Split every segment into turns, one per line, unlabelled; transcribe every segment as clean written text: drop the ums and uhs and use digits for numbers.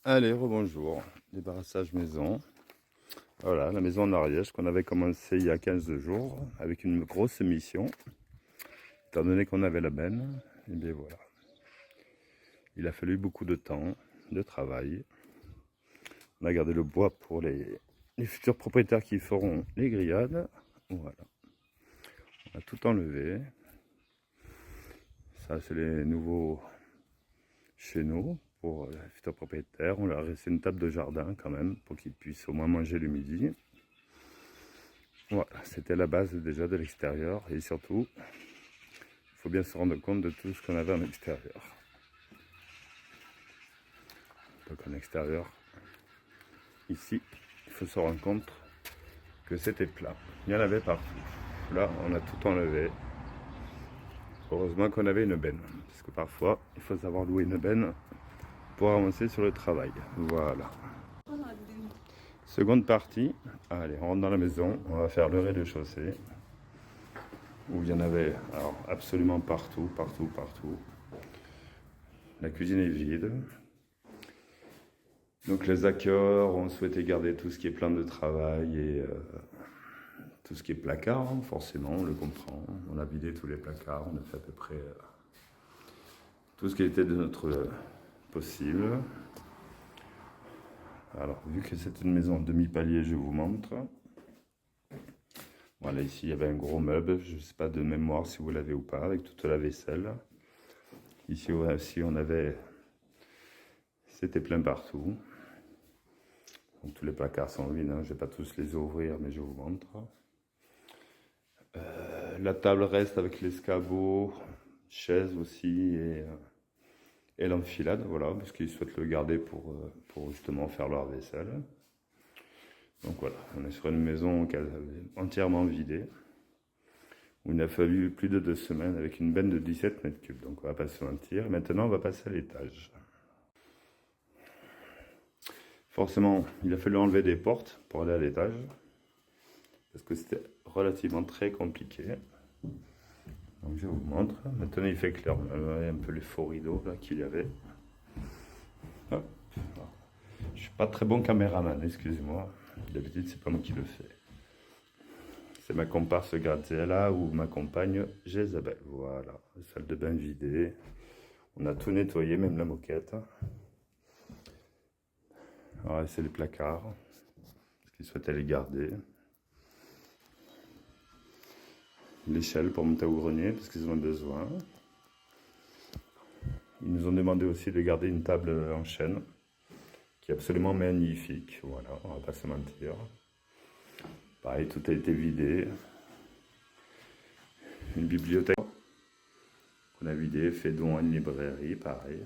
Allez, rebonjour. Débarrassage maison. Voilà, la maison en Ariège qu'on avait commencé il y a 15 jours avec une grosse mission. Étant donné qu'on avait la benne, et bien voilà. Il a fallu beaucoup de temps, de travail. On a gardé le bois pour les futurs propriétaires qui feront les grillades. Voilà. On a tout enlevé. Ça, c'est les nouveaux chéneaux pour les futurs propriétaires. On leur a laissé une table de jardin quand même pour qu'ils puissent au moins manger le midi. Voilà, c'était la base déjà de l'extérieur et surtout, il faut bien se rendre compte de tout ce qu'on avait en extérieur. Donc en extérieur, ici, il faut se rendre compte que c'était plat. Il y en avait partout. Là, on a tout enlevé. Heureusement qu'on avait une benne, parce que parfois, il faut savoir louer une benne pour avancer sur le travail. Voilà. Seconde partie. Allez, on rentre dans la maison. On va faire le rez-de-chaussée. Où il y en avait alors, absolument partout, partout, partout. La cuisine est vide. Donc les acquéreurs ont souhaité garder tout ce qui est plan de travail et tout ce qui est placard, hein, forcément, on le comprend. On a vidé tous les placards, on a fait à peu près tout ce qui était de notre possible. Alors, vu que c'est une maison en demi-palier, je vous montre. Voilà, ici, il y avait un gros meuble, je ne sais pas de mémoire si vous l'avez ou pas, avec toute la vaisselle. Ici aussi, on avait... C'était plein partout. Donc, tous les placards sont vides, hein. Je ne vais pas tous les ouvrir, mais je vous montre. La table reste avec l'escabeau, chaise aussi et l'enfilade, voilà, parce qu'ils souhaitent le garder pour justement faire leur vaisselle. Donc voilà, on est sur une maison qu'elle avait entièrement vidée, où il a fallu plus de 2 semaines avec une benne de 17 mètres cubes. Donc on va pas se mentir. Maintenant, on va passer à l'étage. Forcément, il a fallu enlever des portes pour aller à l'étage, parce que c'était relativement très compliqué. Donc je vous montre. Maintenant il fait clair. On a un peu les faux rideaux là qu'il y avait. Hop. Je suis pas très bon caméraman, excusez-moi. D'habitude c'est pas moi qui le fais. C'est ma comparse Graziella ou ma compagne Jésabelle. Voilà, la salle de bain vidée. On a tout nettoyé, même la moquette. Alors c'est les placards. Parce qu'ils souhaitaient les garder. L'échelle pour monter au grenier parce qu'ils en ont besoin. Ils nous ont demandé aussi de garder une table en chêne qui est absolument magnifique. Voilà, on va pas se mentir. Pareil, tout a été vidé. Une bibliothèque qu'on a vidée, fait don à une librairie, pareil.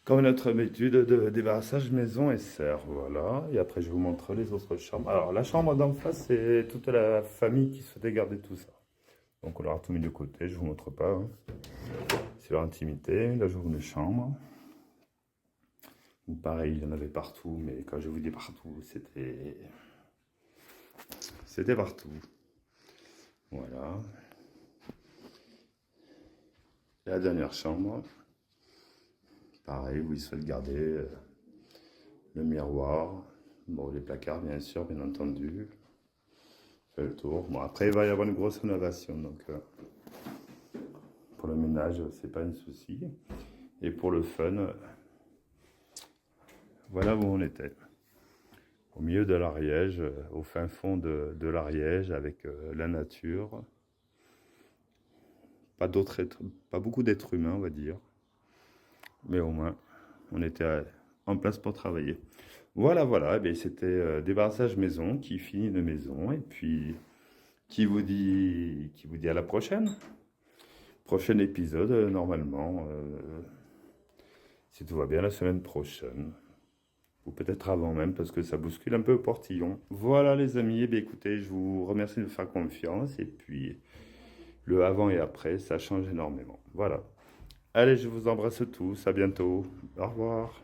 Comme notre habitude de débarrassage maison et serre, voilà. Et après, je vous montre les autres chambres. Alors, la chambre d'en face, c'est toute la famille qui souhaitait garder tout ça. Donc, on leur a tout mis de côté, je vous montre pas. Hein. C'est leur intimité. Là, j'ouvre une chambre. Pareil, il y en avait partout, mais quand je vous dis partout, c'était partout. Voilà. Et la dernière chambre. Pareil, où ils souhaitent garder le miroir, bon, les placards bien sûr, bien entendu. Fait le tour. Bon, après il va y avoir une grosse rénovation, donc pour le ménage, c'est pas un souci. Et pour le fun, voilà où on était. Au milieu de l'Ariège, au fin fond de l'Ariège, avec la nature. Pas beaucoup d'êtres humains, on va dire. Mais au moins, on était en place pour travailler. Voilà, voilà, eh c'était débarrassage maison qui finit de maison et puis qui vous dit à la prochaine. Prochain épisode, normalement, si tout va bien, la semaine prochaine. Ou peut-être avant même, parce que ça bouscule un peu au portillon. Voilà les amis, eh bien, écoutez, je vous remercie de me faire confiance et puis le avant et après, ça change énormément. Voilà. Allez, je vous embrasse tous, à bientôt. Au revoir.